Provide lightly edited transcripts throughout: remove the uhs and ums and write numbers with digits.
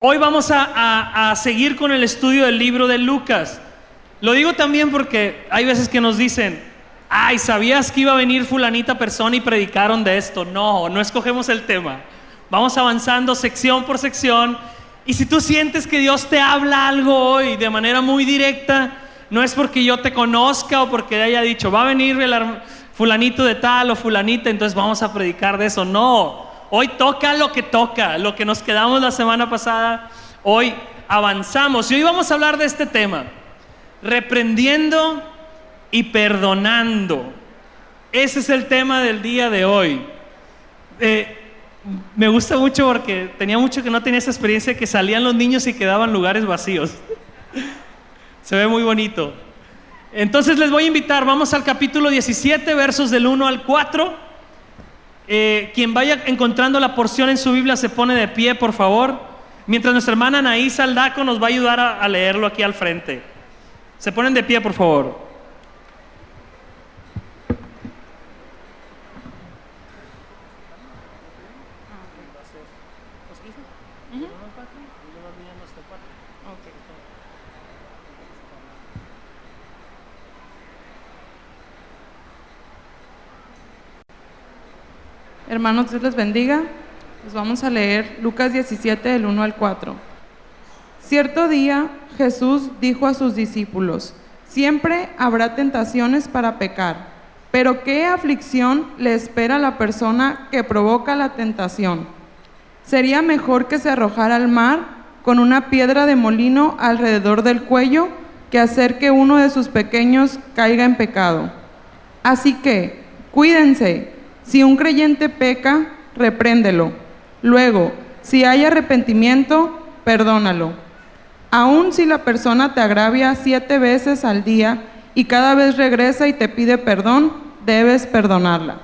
Hoy vamos a seguir con el estudio del libro de Lucas. Lo digo también porque hay veces que nos dicen: ay, ¿sabías que iba a venir fulanita persona y predicaron de esto? No escogemos el tema. Vamos avanzando sección por sección. Y si tú sientes que Dios te habla algo hoy de manera muy directa, no es porque yo te conozca o porque haya dicho va a venir el fulanito de tal o fulanita, entonces vamos a predicar de eso. No, hoy toca, lo que nos quedamos la semana pasada, hoy avanzamos. Y hoy vamos a hablar de este tema: reprendiendo y perdonando. Ese es el tema del día de hoy. Me gusta mucho porque tenía mucho que no tenía esa experiencia de que salían los niños y quedaban lugares vacíos. Se ve muy bonito. Entonces les voy a invitar, vamos al capítulo 17, versos del 1 al 4. Quien vaya encontrando la porción en su Biblia se pone de pie, por favor. Mientras nuestra hermana Anaí Saldaco nos va a ayudar a leerlo aquí al frente. Se ponen de pie, por favor. Hermanos, Dios les bendiga. Les vamos a leer Lucas 17, del 1 al 4. Cierto día Jesús dijo a sus discípulos: siempre habrá tentaciones para pecar, pero ¿qué aflicción le espera a la persona que provoca la tentación? Sería mejor que se arrojara al mar con una piedra de molino alrededor del cuello que hacer que uno de sus pequeños caiga en pecado. Así que, cuídense. Si un creyente peca, repréndelo. Luego, si hay arrepentimiento, perdónalo. Aun si la persona te agravia 7 veces al día y cada vez regresa y te pide perdón, debes perdonarla.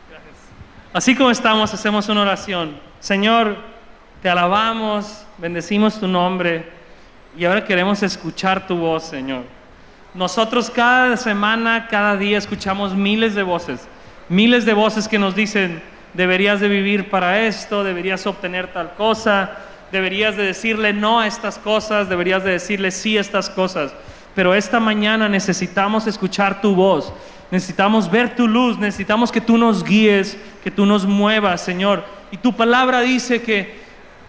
Gracias. Así como estamos, hacemos una oración. Señor, te alabamos, bendecimos tu nombre y ahora queremos escuchar tu voz, Señor. Nosotros cada semana, cada día escuchamos miles de voces que nos dicen: deberías de vivir para esto, deberías obtener tal cosa, deberías de decirle no a estas cosas, deberías de decirle sí a estas cosas. Pero esta mañana necesitamos escuchar tu voz, necesitamos ver tu luz, necesitamos que tú nos guíes, que tú nos muevas, Señor. Y tu palabra dice que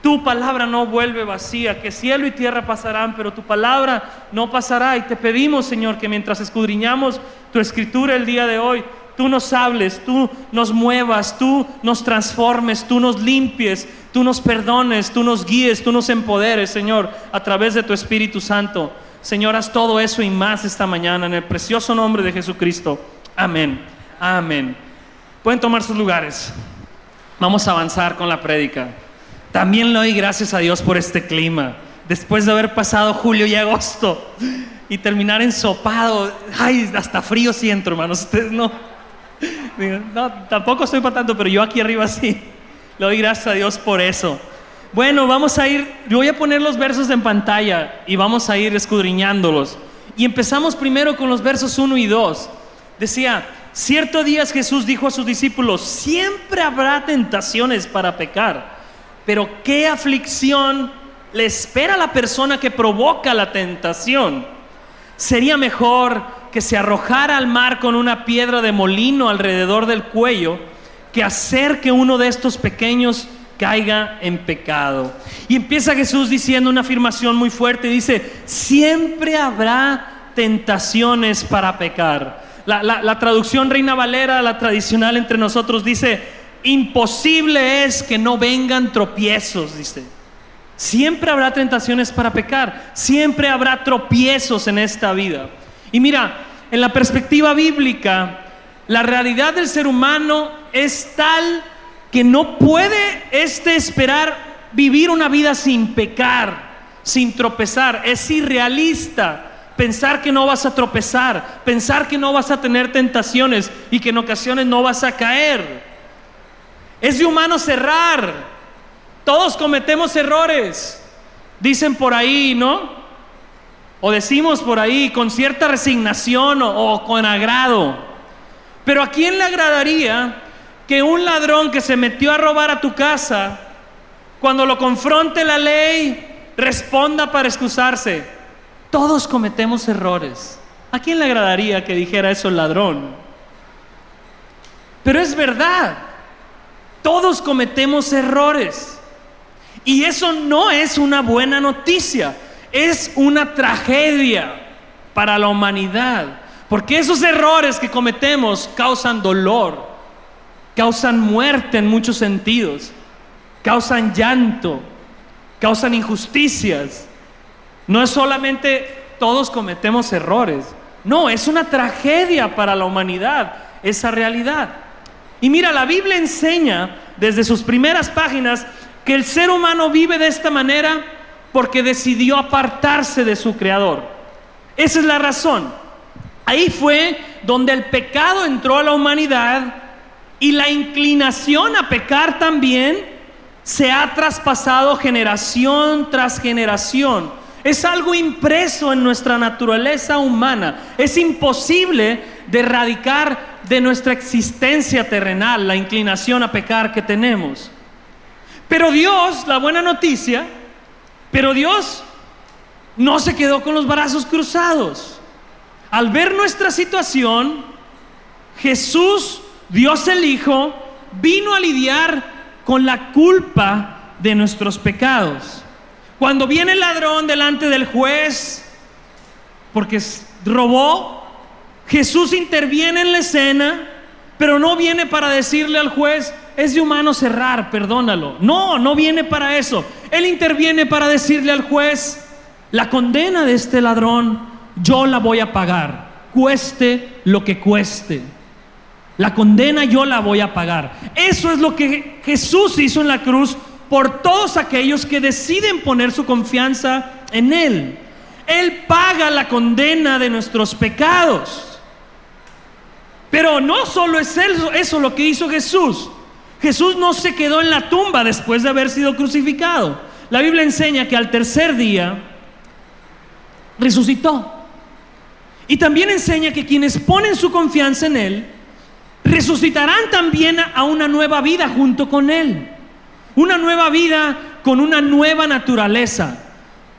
tu palabra no vuelve vacía, que cielo y tierra pasarán, pero tu palabra no pasará. Y te pedimos, Señor, que mientras escudriñamos tu escritura el día de hoy, tú nos hables, tú nos muevas, tú nos transformes, tú nos limpies, tú nos perdones, tú nos guíes, tú nos empoderes, Señor, a través de tu Espíritu Santo. Señor, haz todo eso y más esta mañana, en el precioso nombre de Jesucristo. Amén. Amén. Pueden tomar sus lugares. Vamos a avanzar con la prédica. También le doy gracias a Dios por este clima. Después de haber pasado julio y agosto y terminar ensopado, ay, hasta frío siento, hermanos. Ustedes no. No, tampoco estoy para tanto, pero yo aquí arriba sí. Le doy gracias a Dios por eso. Bueno, yo voy a poner los versos en pantalla y vamos a ir escudriñándolos. Y empezamos primero con los versos 1 y 2. Decía: cierto día Jesús dijo a sus discípulos: siempre habrá tentaciones para pecar, pero ¿qué aflicción le espera a la persona que provoca la tentación? Sería mejor que se arrojara al mar con una piedra de molino alrededor del cuello que hacer que uno de estos pequeños caiga en pecado. Y empieza Jesús diciendo una afirmación muy fuerte. Dice: siempre habrá tentaciones para pecar. La traducción Reina Valera, la tradicional entre nosotros, dice: imposible es que no vengan tropiezos, dice. Siempre habrá tentaciones para pecar, siempre habrá tropiezos en esta vida. Y mira, en la perspectiva bíblica, la realidad del ser humano es tal que no puede esperar vivir una vida sin pecar, sin tropezar. Es irrealista pensar que no vas a tropezar, pensar que no vas a tener tentaciones y que en ocasiones no vas a caer. Es de humanos errar. Todos cometemos errores, dicen por ahí, ¿no? O decimos por ahí con cierta resignación o con agrado. Pero ¿a quién le agradaría que un ladrón que se metió a robar a tu casa Cuando lo confronte la ley, responda para excusarse. Todos cometemos errores. ¿A quién le agradaría que dijera eso el ladrón? Pero es verdad. Todos cometemos errores. Y eso no es una buena noticia. Es una tragedia para la humanidad. Porque esos errores que cometemos causan dolor, causan muerte en muchos sentidos, causan llanto, causan injusticias. No es solamente todos cometemos errores. No, es una tragedia para la humanidad esa realidad. Y mira, la Biblia enseña desde sus primeras páginas que el ser humano vive de esta manera porque decidió apartarse de su Creador. Esa es la razón. Ahí fue donde el pecado entró a la humanidad y la inclinación a pecar también se ha traspasado generación tras generación. Es algo impreso en nuestra naturaleza humana. Es imposible de erradicar de nuestra existencia terrenal la inclinación a pecar que tenemos. Pero Dios, la buena noticia, pero Dios no se quedó con los brazos cruzados. Al ver nuestra situación, Jesús, Dios el Hijo, vino a lidiar con la culpa de nuestros pecados. Cuando viene el ladrón delante del juez porque robó, Jesús interviene en la escena, pero no viene para decirle al juez: es de humano errar, perdónalo. No viene para eso. Él interviene para decirle al juez: la condena de este ladrón yo la voy a pagar, cueste lo que cueste. La condena yo la voy a pagar. Eso es lo que Jesús hizo en la cruz por todos aquellos que deciden poner su confianza en Él. Él paga la condena de nuestros pecados. Pero no solo es eso lo que hizo Jesús. Jesús no se quedó en la tumba después de haber sido crucificado. La Biblia enseña que al tercer día resucitó. Y también enseña que quienes ponen su confianza en Él resucitarán también a una nueva vida junto con Él. Una nueva vida con una nueva naturaleza.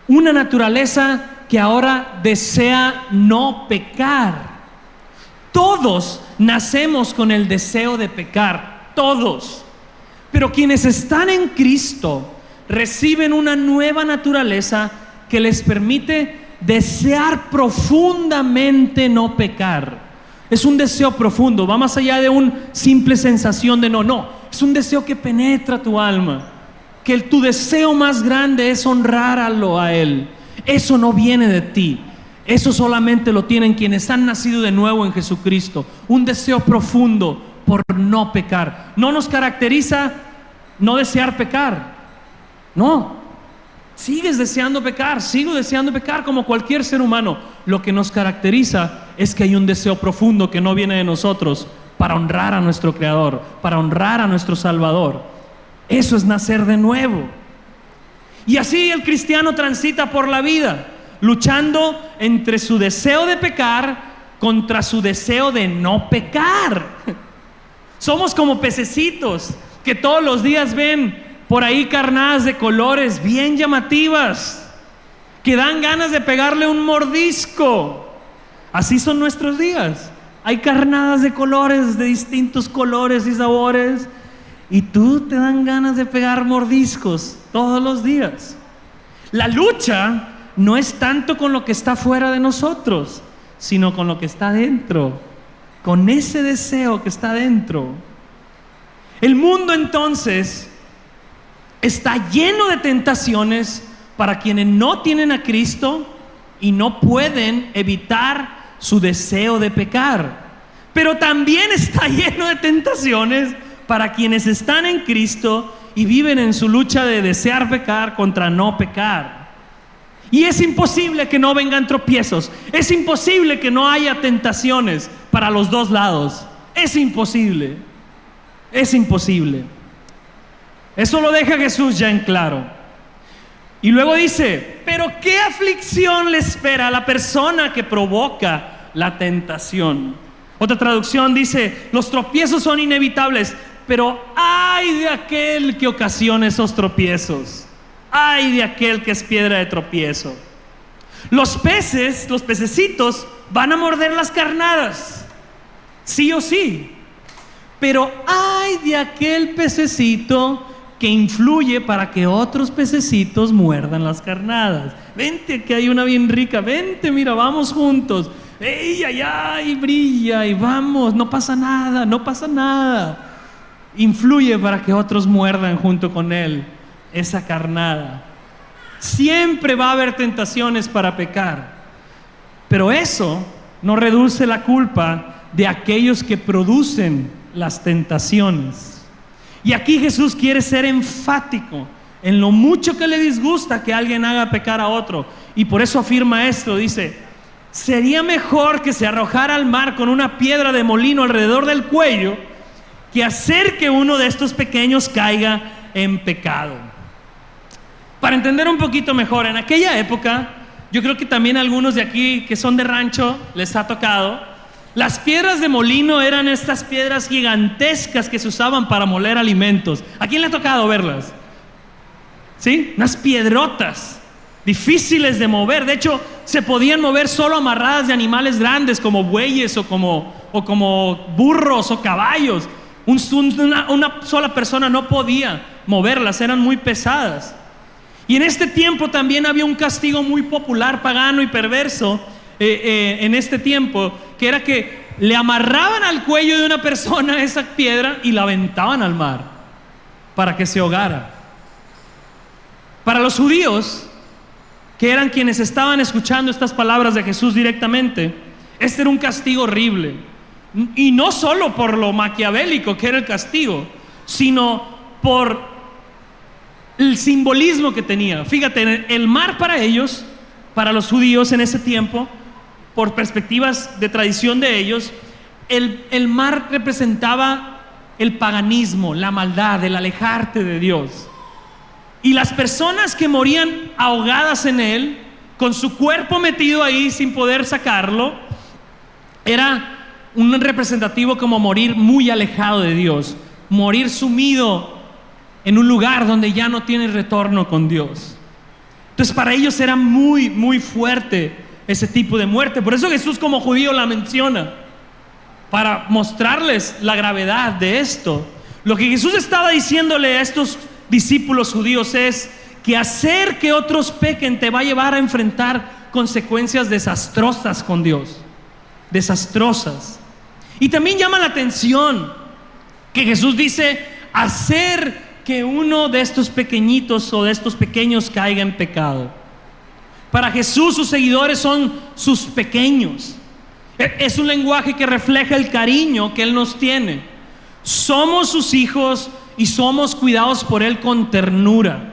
Una naturaleza que ahora desea no pecar. Todos nacemos con el deseo de pecar, todos. Pero quienes están en Cristo reciben una nueva naturaleza que les permite desear profundamente no pecar. Es un deseo profundo, va más allá de una simple sensación de no, es un deseo que penetra tu alma, que tu deseo más grande es honrarlo a Él. Eso no viene de ti, eso solamente lo tienen quienes han nacido de nuevo en Jesucristo. Un deseo profundo por no pecar. No nos caracteriza no desear pecar, no. Sigues deseando pecar, sigo deseando pecar como cualquier ser humano. Lo que nos caracteriza es que hay un deseo profundo que no viene de nosotros para honrar a nuestro Creador, para honrar a nuestro Salvador. Eso es nacer de nuevo. Y así el cristiano transita por la vida, luchando entre su deseo de pecar contra su deseo de no pecar. Somos como pececitos que todos los días ven por ahí carnadas de colores bien llamativas, que dan ganas de pegarle un mordisco. Así son nuestros días. Hay carnadas de colores, de distintos colores y sabores, y tú te dan ganas de pegar mordiscos todos los días. La lucha no es tanto con lo que está fuera de nosotros, sino con lo que está dentro, con ese deseo que está dentro. El mundo entonces está lleno de tentaciones para quienes no tienen a Cristo y no pueden evitar su deseo de pecar. Pero también está lleno de tentaciones para quienes están en Cristo y viven en su lucha de desear pecar contra no pecar. Y es imposible que no vengan tropiezos. Es imposible que no haya tentaciones para los dos lados. Es imposible. Es imposible. Eso lo deja Jesús ya en claro. Y luego dice: pero ¿qué aflicción le espera a la persona que provoca la tentación? Otra traducción dice: los tropiezos son inevitables, pero ay de aquel que ocasiona esos tropiezos, ay de aquel que es piedra de tropiezo. Los peces, los pececitos, van a morder las carnadas, sí o sí, pero ay de aquel pececito que influye para que otros pececitos muerdan las carnadas. Vente, que hay una bien rica, vente, mira, vamos juntos. ¡Ey, ay, ay! Brilla y vamos, no pasa nada, no pasa nada. Influye para que otros muerdan junto con él esa carnada. Siempre va a haber tentaciones para pecar, pero eso no reduce la culpa de aquellos que producen las tentaciones. Y aquí Jesús quiere ser enfático en lo mucho que le disgusta que alguien haga pecar a otro, y por eso afirma esto, dice: sería mejor que se arrojara al mar con una piedra de molino alrededor del cuello que hacer que uno de estos pequeños caiga en pecado. Para entender un poquito mejor, en aquella época, yo creo que también a algunos de aquí que son de rancho les ha tocado, las piedras de molino eran estas piedras gigantescas que se usaban para moler alimentos. ¿A quién le ha tocado verlas? ¿Sí? Unas piedrotas difíciles de mover. De hecho, se podían mover solo amarradas de animales grandes como bueyes o como burros o caballos. Una sola persona no podía moverlas, eran muy pesadas. Y en este tiempo también había un castigo muy popular, pagano y perverso en este tiempo, que era que le amarraban al cuello de una persona esa piedra y la aventaban al mar para que se ahogara. Para los judíos, que eran quienes estaban escuchando estas palabras de Jesús directamente, este era un castigo horrible. Y no solo por lo maquiavélico que era el castigo, sino por el simbolismo que tenía. Fíjate, el mar para ellos, para los judíos en ese tiempo, por perspectivas de tradición de ellos, el mar representaba el paganismo, la maldad, el alejarte de Dios. Y las personas que morían ahogadas en él, con su cuerpo metido ahí sin poder sacarlo, era un representativo como morir muy alejado de Dios, morir sumido en un lugar donde ya no tiene retorno con Dios. Entonces para ellos era muy, muy fuerte ese tipo de muerte. Por eso Jesús como judío la menciona, para mostrarles la gravedad de esto. Lo que Jesús estaba diciéndole a estos discípulos judíos es que hacer que otros pequen te va a llevar a enfrentar consecuencias desastrosas con Dios, desastrosas. Y también llama la atención que Jesús dice: hacer que uno de estos pequeñitos o de estos pequeños caiga en pecado. Para Jesús, sus seguidores son sus pequeños. Es un lenguaje que refleja el cariño que Él nos tiene. Somos sus hijos y somos cuidados por Él con ternura.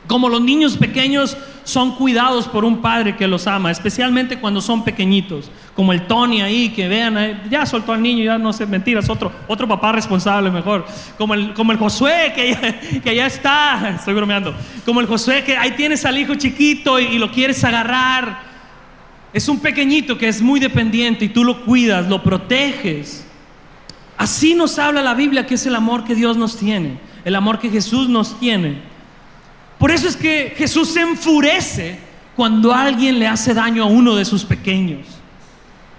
Como los niños pequeños son cuidados por un padre que los ama, especialmente cuando son pequeñitos, como el Tony ahí, que vean, ya soltó al niño, ya no sé, mentiras, otro papá responsable mejor, como el Josué, que ya está, estoy bromeando, como el Josué, que ahí tienes al hijo chiquito y lo quieres agarrar. Es un pequeñito que es muy dependiente y tú lo cuidas, lo proteges. Así nos habla la Biblia, que es el amor que Dios nos tiene, el amor que Jesús nos tiene. Por eso es que Jesús se enfurece cuando alguien le hace daño a uno de sus pequeños,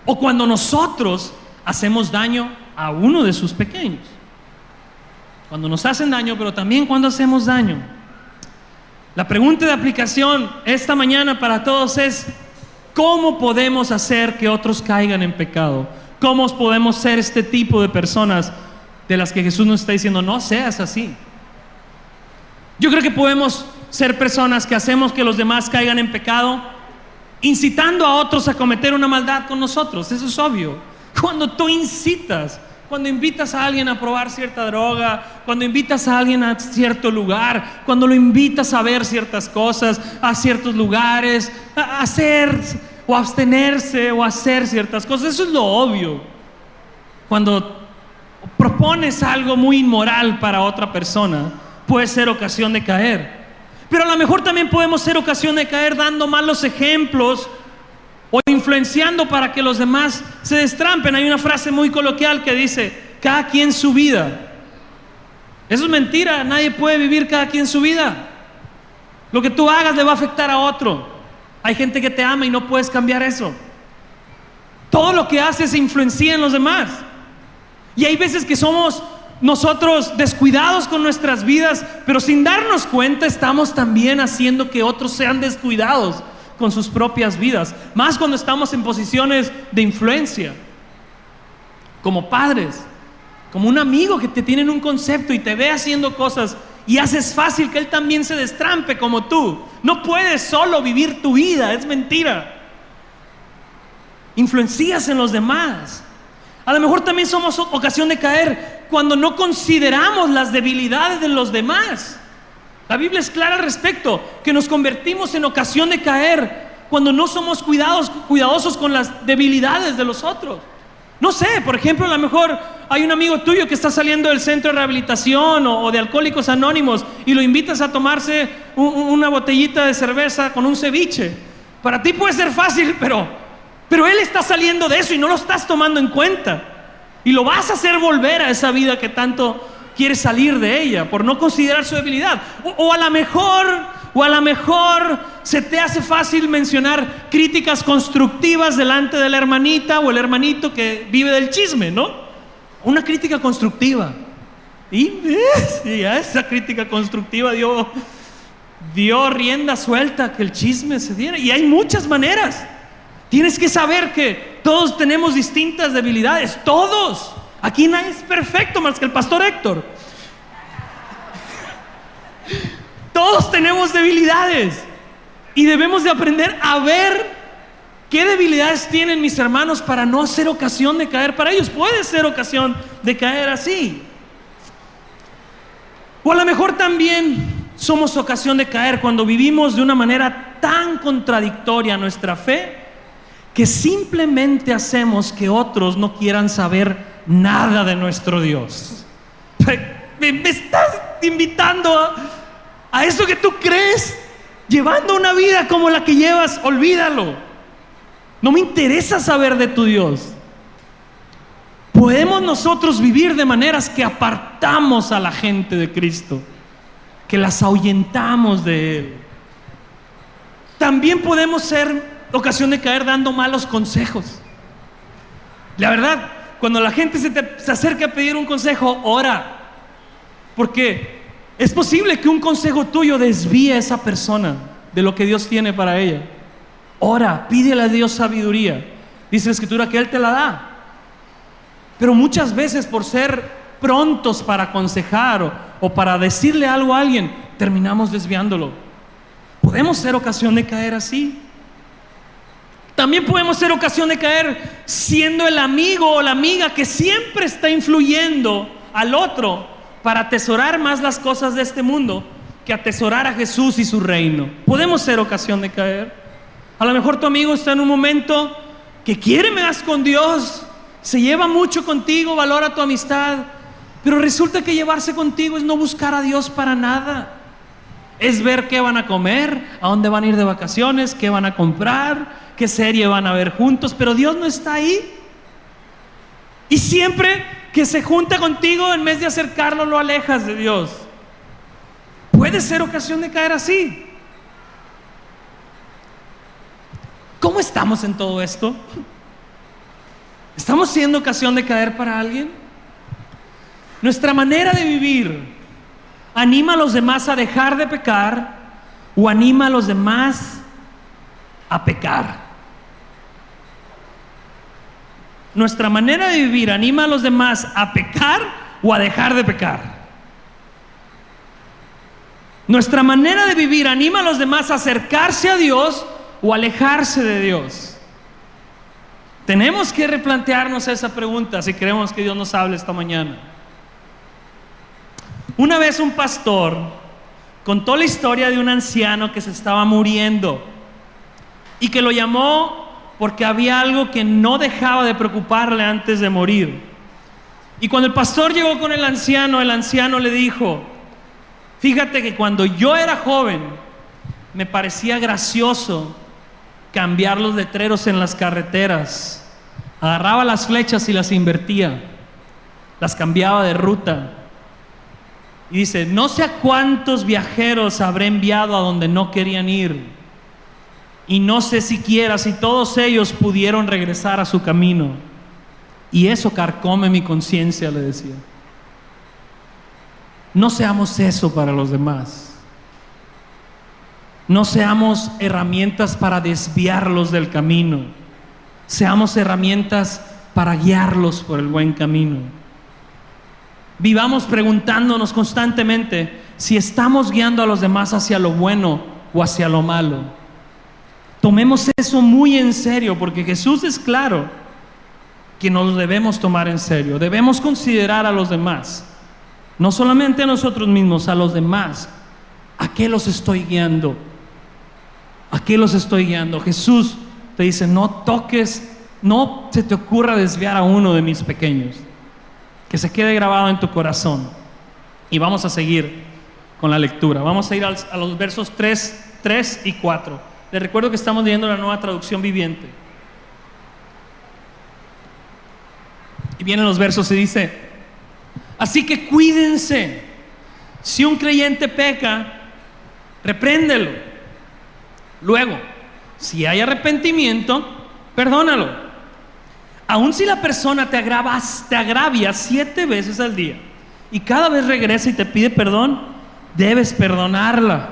o cuando nosotros hacemos daño a uno de sus pequeños. Cuando nos hacen daño, pero también cuando hacemos daño. La pregunta de aplicación esta mañana para todos es: ¿cómo podemos hacer que otros caigan en pecado? ¿Cómo podemos ser este tipo de personas de las que Jesús nos está diciendo no seas así? Yo creo que podemos ser personas que hacemos que los demás caigan en pecado, incitando a otros a cometer una maldad con nosotros. Eso es obvio. Cuando tú incitas, cuando invitas a alguien a probar cierta droga, cuando invitas a alguien a cierto lugar, cuando lo invitas a ver ciertas cosas, a ciertos lugares, a hacer o abstenerse o hacer ciertas cosas, eso es lo obvio. Cuando propones algo muy inmoral para otra persona, puede ser ocasión de caer. Pero a lo mejor también podemos ser ocasión de caer dando malos ejemplos o influenciando para que los demás se destrampen. Hay una frase muy coloquial que dice: cada quien su vida. Eso es mentira. Nadie puede vivir cada quien su vida. Lo que tú hagas le va a afectar a otro. Hay gente que te ama y no puedes cambiar eso. Todo lo que haces influencia en los demás. Y hay veces que somos nosotros descuidados con nuestras vidas, pero sin darnos cuenta estamos también haciendo que otros sean descuidados con sus propias vidas. Más cuando estamos en posiciones de influencia, como padres, como un amigo que te tiene en un concepto y te ve haciendo cosas y haces fácil que él también se destrampe como tú. No puedes solo vivir tu vida, es mentira. Influencias en los demás. A lo mejor también somos ocasión de caer cuando no consideramos las debilidades de los demás. La Biblia es clara al respecto, que nos convertimos en ocasión de caer cuando no somos cuidadosos con las debilidades de los otros. No sé, por ejemplo, a lo mejor hay un amigo tuyo que está saliendo del centro de rehabilitación o de Alcohólicos Anónimos y lo invitas a tomarse una botellita de cerveza con un ceviche. Para ti puede ser fácil, pero él está saliendo de eso y no lo estás tomando en cuenta. Y lo vas a hacer volver a esa vida que tanto quiere salir de ella por no considerar su debilidad. O a lo mejor se te hace fácil mencionar críticas constructivas delante de la hermanita o el hermanito que vive del chisme, ¿no? Una crítica constructiva. Y a esa crítica constructiva dio rienda suelta que el chisme se diera. Y hay muchas maneras. Tienes que saber que todos tenemos distintas debilidades. Todos. Aquí nadie es perfecto más que el pastor Héctor. Todos tenemos debilidades y debemos de aprender a ver qué debilidades tienen mis hermanos para no ser ocasión de caer para ellos. Puede ser ocasión de caer así. O a lo mejor también somos ocasión de caer cuando vivimos de una manera tan contradictoria nuestra fe que simplemente hacemos que otros no quieran saber nada de nuestro Dios. Me estás invitando a eso que tú crees, llevando una vida como la que llevas. Olvídalo. No me interesa saber de tu Dios. Podemos nosotros vivir de maneras que apartamos a la gente de Cristo, que las ahuyentamos de Él. También podemos ser ocasión de caer dando malos consejos. La verdad, cuando la gente se acerca a pedir un consejo, ora, porque es posible que un consejo tuyo desvíe a esa persona de lo que Dios tiene para ella. Ora, pídele a Dios sabiduría. Dice la Escritura que Él te la da. Pero muchas veces por ser prontos para aconsejar o para decirle algo a alguien, terminamos desviándolo. Podemos ser ocasión de caer así. También podemos ser ocasión de caer siendo el amigo o la amiga que siempre está influyendo al otro para atesorar más las cosas de este mundo que atesorar a Jesús y su reino. Podemos ser ocasión de caer. A lo mejor tu amigo está en un momento que quiere más con Dios, se lleva mucho contigo, valora tu amistad, pero resulta que llevarse contigo es no buscar a Dios para nada. Es ver qué van a comer, a dónde van a ir de vacaciones, qué van a comprar, qué serie van a ver juntos, pero Dios no está ahí. Y siempre que se junta contigo, en vez de acercarlo, lo alejas de Dios. Puede ser ocasión de caer así. ¿Cómo estamos en todo esto? ¿Estamos siendo ocasión de caer para alguien? Nuestra manera de vivir anima a los demás a dejar de pecar o anima a los demás a pecar. Nuestra manera de vivir anima a los demás a pecar o a dejar de pecar. Nuestra manera de vivir anima a los demás a acercarse a Dios o alejarse de Dios. Tenemos que replantearnos esa pregunta si queremos que Dios nos hable esta mañana. Una vez un pastor contó la historia de un anciano que se estaba muriendo y que lo llamó porque había algo que no dejaba de preocuparle antes de morir. Y cuando el pastor llegó con el anciano le dijo: fíjate que cuando yo era joven me parecía gracioso cambiar los letreros en las carreteras. Agarraba las flechas y las invertía, las cambiaba de ruta. Y dice, no sé a cuántos viajeros habré enviado a donde no querían ir, y no sé siquiera si todos ellos pudieron regresar a su camino. Y eso carcome mi conciencia, le decía. No seamos eso para los demás. No seamos herramientas para desviarlos del camino. Seamos herramientas para guiarlos por el buen camino. Vivamos preguntándonos constantemente si estamos guiando a los demás hacia lo bueno o hacia lo malo. Tomemos eso muy en serio, porque Jesús es claro que nos lo debemos tomar en serio. Debemos considerar a los demás, no solamente a nosotros mismos, a los demás. ¿A qué los estoy guiando? ¿A qué los estoy guiando? Jesús te dice, no toques, no se te ocurra desviar a uno de mis pequeños. Que se quede grabado en tu corazón. Y vamos a seguir con la lectura. Vamos a ir a los versos 3 y 4. Les recuerdo que estamos leyendo la Nueva Traducción Viviente. Y vienen los versos y dice, así que cuídense. Si un creyente peca, repréndelo. Luego, si hay arrepentimiento, perdónalo. Aun si la persona te agravia 7 veces al día y cada vez regresa y te pide perdón, debes perdonarla.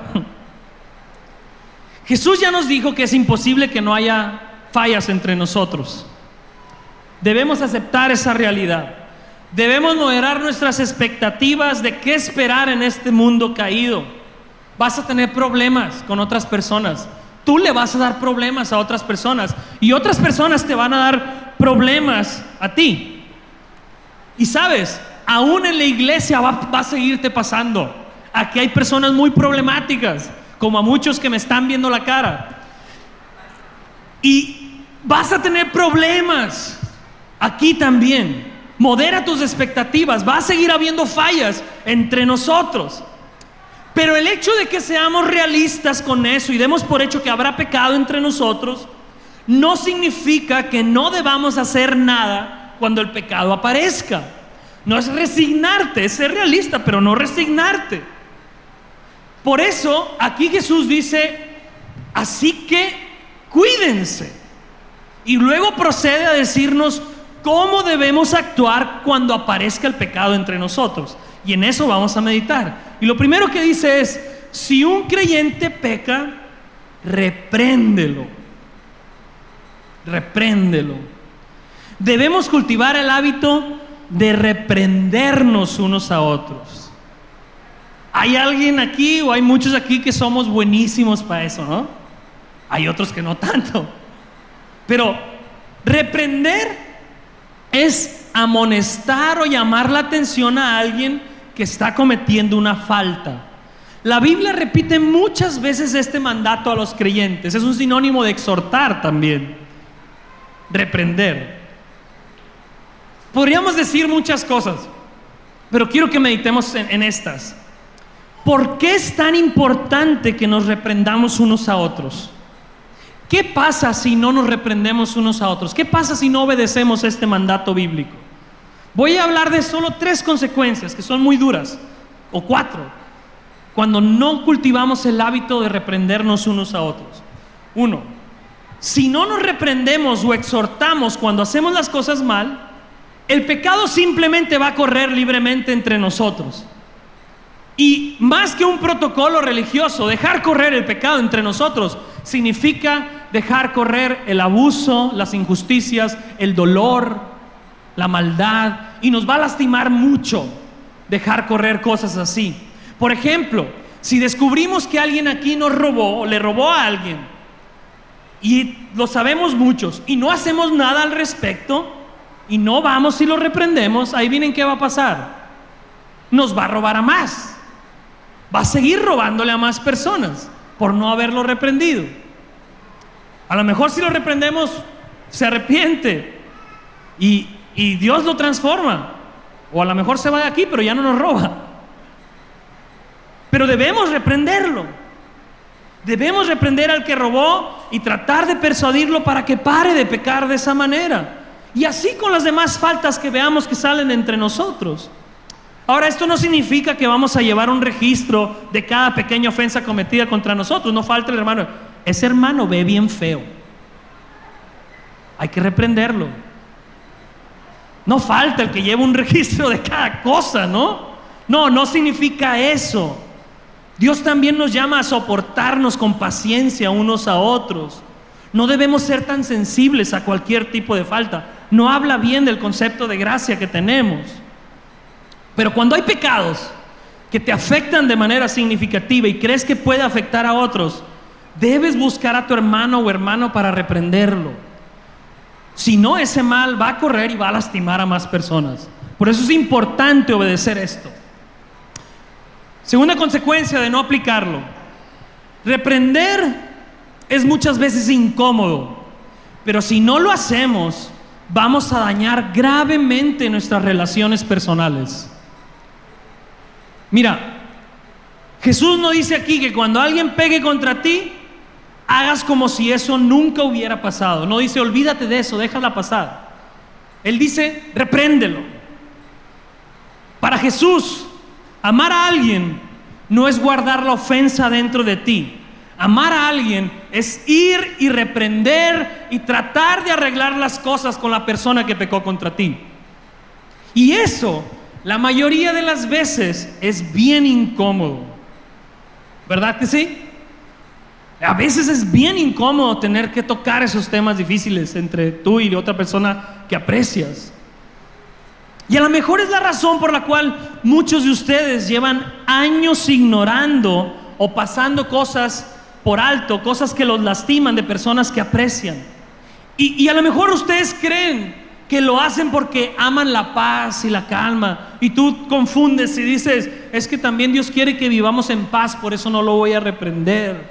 Jesús ya nos dijo que es imposible que no haya fallas entre nosotros. Debemos aceptar esa realidad. Debemos moderar nuestras expectativas de qué esperar en este mundo caído. Vas a tener problemas con otras personas. Tú le vas a dar problemas a otras personas y otras personas te van a dar problemas a ti. Y sabes, aún en la iglesia va a seguirte pasando. Aquí hay personas muy problemáticas, como a muchos que me están viendo la cara. Y vas a tener problemas aquí también. Modera tus expectativas. Va a seguir habiendo fallas entre nosotros. Pero el hecho de que seamos realistas con eso y demos por hecho que habrá pecado entre nosotros, no significa que no debamos hacer nada cuando el pecado aparezca. No es resignarte, es ser realista, pero no resignarte. Por eso aquí Jesús dice, así que cuídense. Y luego procede a decirnos cómo debemos actuar cuando aparezca el pecado entre nosotros. Y en eso vamos a meditar. Y lo primero que dice es, si un creyente peca, repréndelo. Repréndelo. Debemos cultivar el hábito de reprendernos unos a otros. Hay alguien aquí o hay muchos aquí que somos buenísimos para eso, ¿no? Hay otros que no tanto. Pero reprender es amonestar o llamar la atención a alguien que está cometiendo una falta. La Biblia repite muchas veces este mandato a los creyentes. Es un sinónimo de exhortar también. Reprender. Podríamos decir muchas cosas, pero quiero que meditemos en estas. ¿Por qué es tan importante que nos reprendamos unos a otros? ¿Qué pasa si no nos reprendemos unos a otros? ¿Qué pasa si no obedecemos este mandato bíblico? Voy a hablar de solo 3 consecuencias que son muy duras, o 4, cuando no cultivamos el hábito de reprendernos unos a otros. 1, si no nos reprendemos o exhortamos cuando hacemos las cosas mal, el pecado simplemente va a correr libremente entre nosotros. Y más que un protocolo religioso, dejar correr el pecado entre nosotros significa dejar correr el abuso, las injusticias, el dolor, la maldad, y nos va a lastimar mucho dejar correr cosas así. Por ejemplo, si descubrimos que alguien aquí nos robó o le robó a alguien, y lo sabemos muchos, y no hacemos nada al respecto, y no vamos y lo reprendemos, ahí vienen qué va a pasar. Nos va a robar a más. Va a seguir robándole a más personas por no haberlo reprendido. A lo mejor si lo reprendemos se arrepiente y Dios lo transforma, o a lo mejor se va de aquí pero ya no nos roba. Pero debemos reprenderlo. Debemos reprender al que robó y tratar de persuadirlo para que pare de pecar de esa manera. Y así con las demás faltas que veamos que salen entre nosotros. Ahora, esto no significa que vamos a llevar un registro de cada pequeña ofensa cometida contra nosotros. No falta el hermano. Ese hermano ve bien feo. Hay que reprenderlo. No falta el que lleve un registro de cada cosa, ¿no? No significa eso. Dios también nos llama a soportarnos con paciencia unos a otros. No debemos ser tan sensibles a cualquier tipo de falta. No habla bien del concepto de gracia que tenemos. Pero cuando hay pecados que te afectan de manera significativa y crees que puede afectar a otros, debes buscar a tu hermano o hermano para reprenderlo. Si no, ese mal va a correr y va a lastimar a más personas. Por eso es importante obedecer esto. Segunda consecuencia de no aplicarlo: reprender es muchas veces incómodo, pero si no lo hacemos, vamos a dañar gravemente nuestras relaciones personales. Mira, Jesús no dice aquí que cuando alguien pegue contra ti, hagas como si eso nunca hubiera pasado. No dice olvídate de eso, déjala pasar. Él dice repréndelo. Para Jesús, amar a alguien no es guardar la ofensa dentro de ti. Amar a alguien es ir y reprender y tratar de arreglar las cosas con la persona que pecó contra ti. Y eso, la mayoría de las veces, es bien incómodo. ¿Verdad que sí? A veces es bien incómodo tener que tocar esos temas difíciles entre tú y otra persona que aprecias. Y a lo mejor es la razón por la cual muchos de ustedes llevan años ignorando o pasando cosas por alto, cosas que los lastiman de personas que aprecian. Y a lo mejor ustedes creen que lo hacen porque aman la paz y la calma, y tú confundes y dices, es que también Dios quiere que vivamos en paz, por eso no lo voy a reprender.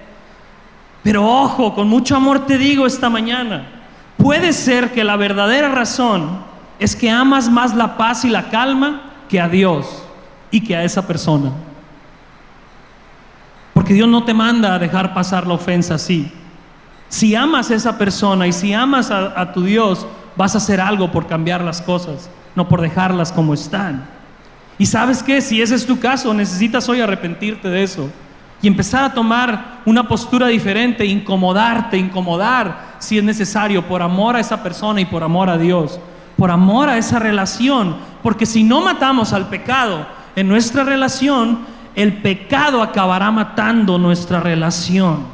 Pero ojo, con mucho amor te digo esta mañana, puede ser que la verdadera razón es que amas más la paz y la calma que a Dios y que a esa persona. Porque Dios no te manda a dejar pasar la ofensa así. Si amas a esa persona y si amas a tu Dios, vas a hacer algo por cambiar las cosas, no por dejarlas como están. Y ¿sabes qué? Si ese es tu caso, necesitas hoy arrepentirte de eso y empezar a tomar una postura diferente, incomodar si es necesario, por amor a esa persona y por amor a Dios, por amor a esa relación. Porque si no matamos al pecado en nuestra relación, el pecado acabará matando nuestra relación.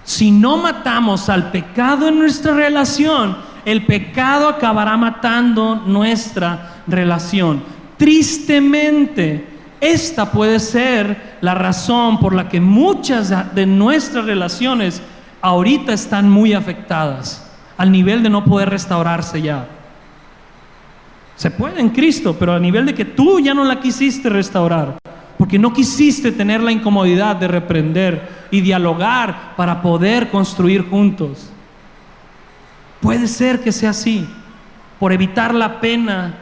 Si no matamos al pecado en nuestra relación, el pecado acabará matando nuestra relación. Tristemente, esta puede ser la razón por la que muchas de nuestras relaciones ahorita están muy afectadas, al nivel de no poder restaurarse ya. Se puede en Cristo, pero a nivel de que tú ya no la quisiste restaurar, porque no quisiste tener la incomodidad de reprender y dialogar para poder construir juntos. Puede ser que sea así, por evitar la pena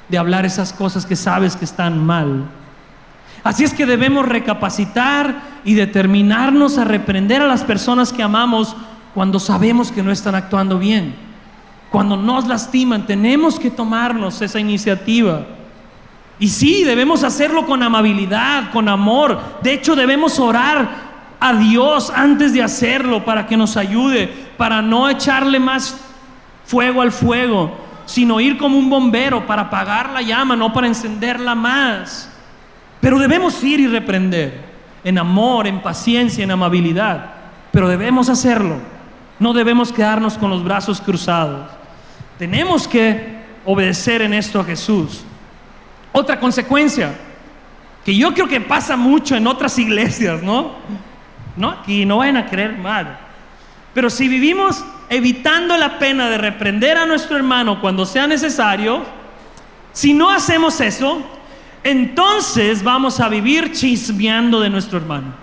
de hablar esas cosas que sabes que están mal. Así es que debemos recapacitar y determinarnos a reprender a las personas que amamos cuando sabemos que no están actuando bien. Cuando nos lastiman, tenemos que tomarnos esa iniciativa. Y sí, debemos hacerlo con amabilidad, con amor. De hecho, debemos orar a Dios antes de hacerlo para que nos ayude, para no echarle más fuego al fuego, sino ir como un bombero para apagar la llama, no para encenderla más. Pero debemos ir y reprender en amor, en paciencia, en amabilidad. Pero debemos hacerlo. No debemos quedarnos con los brazos cruzados. Tenemos que obedecer en esto a Jesús. Otra consecuencia que yo creo que pasa mucho en otras iglesias, ¿no? Aquí no vayan a creer mal. Pero si vivimos evitando la pena de reprender a nuestro hermano cuando sea necesario, si no hacemos eso, entonces vamos a vivir chismeando de nuestro hermano.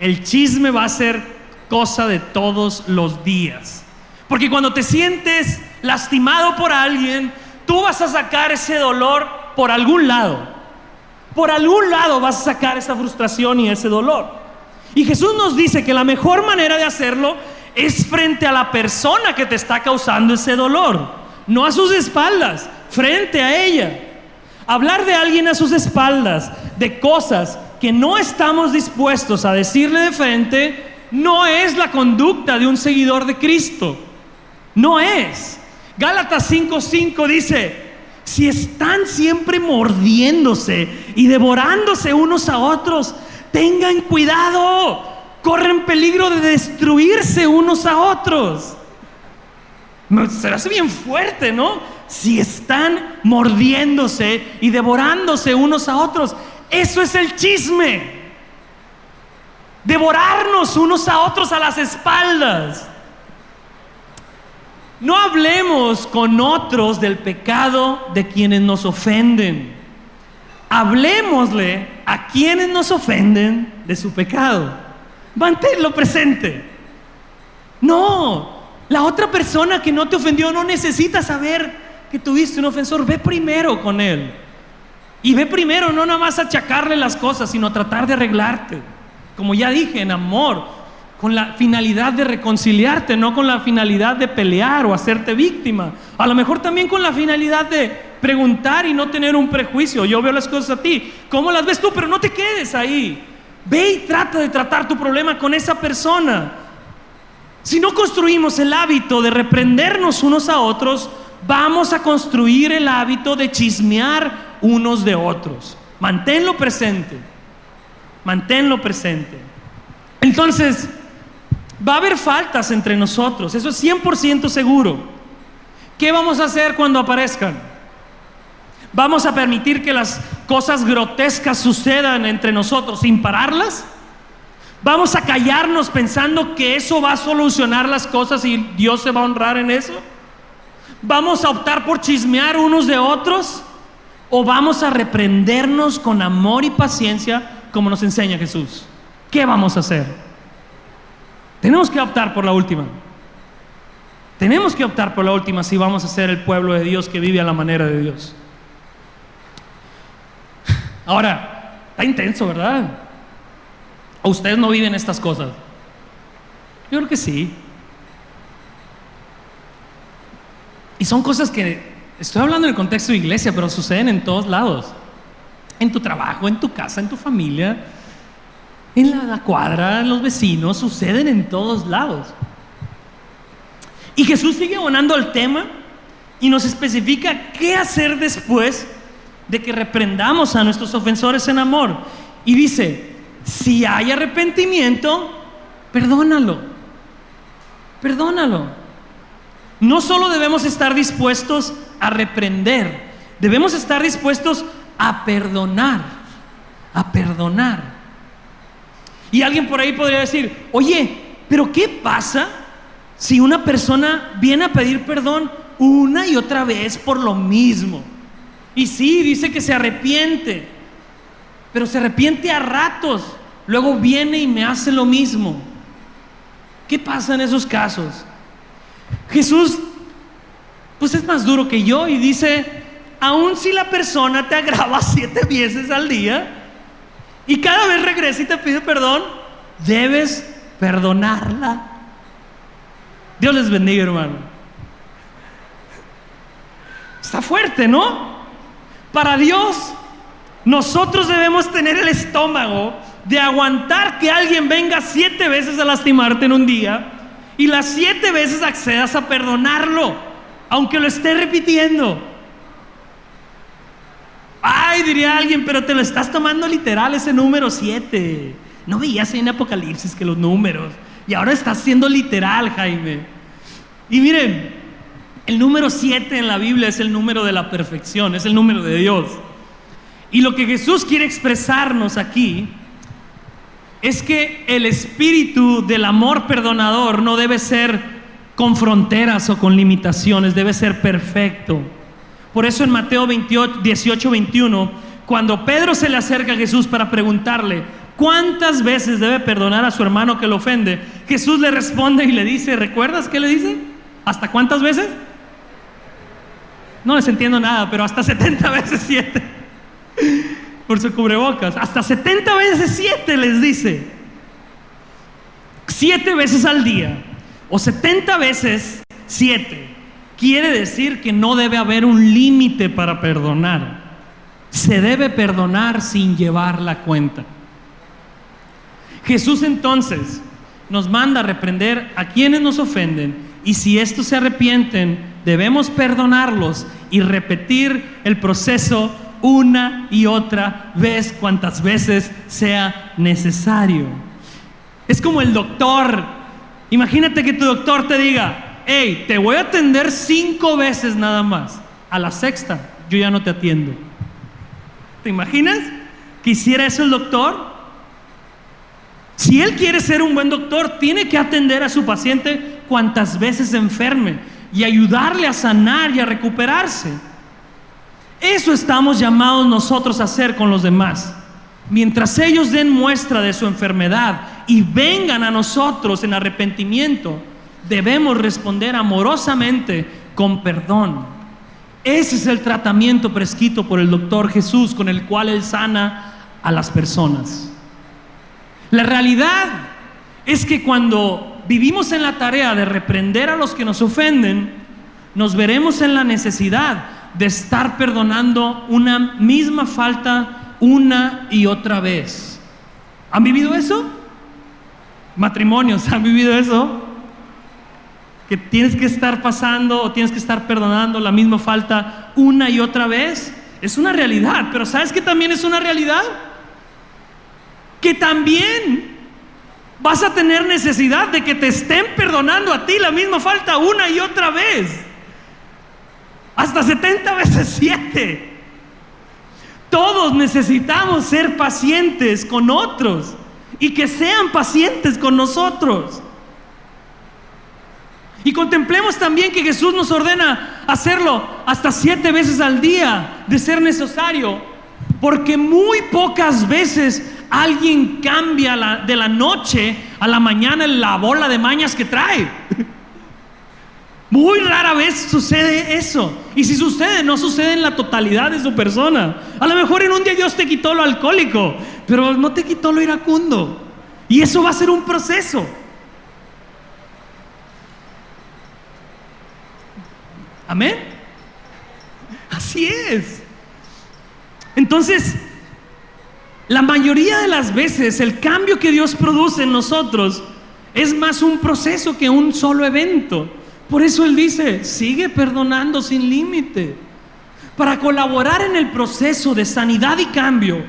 El chisme va a ser cosa de todos los días. Porque cuando te sientes lastimado por alguien, tú vas a sacar ese dolor por algún lado. Por algún lado vas a sacar esa frustración y ese dolor. Y Jesús nos dice que la mejor manera de hacerlo es frente a la persona que te está causando ese dolor, no a sus espaldas, frente a ella. Hablar de alguien a sus espaldas, de cosas que no estamos dispuestos a decirle de frente, no es la conducta de un seguidor de Cristo. No es. Gálatas 5:5 dice: si están siempre mordiéndose y devorándose unos a otros, tengan cuidado, corren peligro de destruirse unos a otros. Se hace bien fuerte, ¿no? Si están mordiéndose y devorándose unos a otros, eso es el chisme. Devorarnos unos a otros a las espaldas. No hablemos con otros del pecado de quienes nos ofenden. Hablemosle a quienes nos ofenden de su pecado. Manténlo presente. No, la otra persona que no te ofendió no necesita saber que tuviste un ofensor. Ve primero con él. Y ve primero no nada más achacarle las cosas, sino tratar de arreglarte. Como ya dije, en amor, con la finalidad de reconciliarte, no con la finalidad de pelear o hacerte víctima. A lo mejor también con la finalidad de preguntar y no tener un prejuicio. Yo veo las cosas a ti, ¿cómo las ves tú? Pero no te quedes ahí. Ve y trata de tratar tu problema con esa persona. Si no construimos el hábito de reprendernos unos a otros, vamos a construir el hábito de chismear unos de otros. Manténlo presente. Manténlo presente. Entonces, va a haber faltas entre nosotros, eso es 100% seguro. ¿Qué vamos a hacer cuando aparezcan? ¿Vamos a permitir que las cosas grotescas sucedan entre nosotros sin pararlas? ¿Vamos a callarnos pensando que eso va a solucionar las cosas y Dios se va a honrar en eso? ¿Vamos a optar por chismear unos de otros? ¿O vamos a reprendernos con amor y paciencia como nos enseña Jesús? ¿Qué vamos a hacer? Tenemos que optar por la última. Tenemos que optar por la última si vamos a ser el pueblo de Dios que vive a la manera de Dios. Ahora, está intenso, ¿verdad? ¿O ustedes no viven estas cosas? Yo creo que sí. Y son cosas que, estoy hablando en el contexto de iglesia, pero suceden en todos lados. En tu trabajo, en tu casa, en tu familia, en la cuadra, en los vecinos, suceden en todos lados. Y Jesús sigue abonando al tema y nos especifica qué hacer después de que reprendamos a nuestros ofensores en amor. Y dice: si hay arrepentimiento, perdónalo. Perdónalo. No solo debemos estar dispuestos a reprender, debemos estar dispuestos a perdonar. A perdonar. Y alguien por ahí podría decir: oye, pero ¿qué pasa si una persona viene a pedir perdón una y otra vez por lo mismo? Y sí, dice que se arrepiente, pero se arrepiente a ratos, luego viene y me hace lo mismo. ¿Qué pasa en esos casos? Jesús, pues es más duro que yo y dice: aun si la persona te agrava 7 veces al día y cada vez regresa y te pide perdón, debes perdonarla. Dios les bendiga, hermano. Está fuerte, ¿no? Para Dios, nosotros debemos tener el estómago de aguantar que alguien venga 7 veces a lastimarte en un día y las 7 veces accedas a perdonarlo, aunque lo esté repitiendo. Ay, diría alguien, pero te lo estás tomando literal ese número 7. ¿No veías en Apocalipsis que los números? Y ahora estás siendo literal, Jaime. Y miren, el número 7 en la Biblia es el número de la perfección, es el número de Dios. Y lo que Jesús quiere expresarnos aquí es que el espíritu del amor perdonador no debe ser con fronteras o con limitaciones, debe ser perfecto. Por eso en Mateo 18:21, cuando Pedro se le acerca a Jesús para preguntarle cuántas veces debe perdonar a su hermano que lo ofende, Jesús le responde y le dice, ¿recuerdas qué le dice? ¿Hasta cuántas veces? No les entiendo nada, pero hasta 70 veces 7. Por su cubrebocas. Hasta 70 veces 7 les dice. 7 veces al día o 70 veces 7 quiere decir que no debe haber un límite para perdonar. Se debe perdonar sin llevar la cuenta. Jesús entonces nos manda a reprender a quienes nos ofenden, y si estos se arrepienten, debemos perdonarlos y repetir el proceso una y otra vez, cuantas veces sea necesario. Es como el doctor. Imagínate que tu doctor te diga: hey, te voy a atender 5 veces nada más, a la 6ª yo ya no te atiendo. ¿Te imaginas que hiciera eso el doctor? Si él quiere ser un buen doctor, tiene que atender a su paciente cuantas veces se enferme y ayudarle a sanar y a recuperarse. Eso estamos llamados nosotros a hacer con los demás. Mientras ellos den muestra de su enfermedad y vengan a nosotros en arrepentimiento, debemos responder amorosamente con perdón. Ese es el tratamiento prescrito por el doctor Jesús, con el cual Él sana a las personas. La realidad es que cuando vivimos en la tarea de reprender a los que nos ofenden, nos veremos en la necesidad de estar perdonando una misma falta una y otra vez. ¿Han vivido eso? Matrimonios, ¿han vivido eso? Que tienes que estar pasando o tienes que estar perdonando la misma falta una y otra vez. Es una realidad, pero ¿sabes qué también es una realidad? Que también vas a tener necesidad de que te estén perdonando a ti la misma falta una y otra vez. Hasta 70 veces 7. Todos necesitamos ser pacientes con otros y que sean pacientes con nosotros. Y contemplemos también que Jesús nos ordena hacerlo hasta 7 veces al día, de ser necesario, porque muy pocas veces alguien cambia de la noche a la mañana la bola de mañas que trae. Muy rara vez sucede eso. Y si sucede, no sucede en la totalidad de su persona. A lo mejor en un día Dios te quitó lo alcohólico, pero no te quitó lo iracundo. Y eso va a ser un proceso. Amén. Así es. Entonces, la mayoría de las veces el cambio que Dios produce en nosotros es más un proceso que un solo evento. Por eso Él dice: sigue perdonando sin límite. Para colaborar en el proceso de sanidad y cambio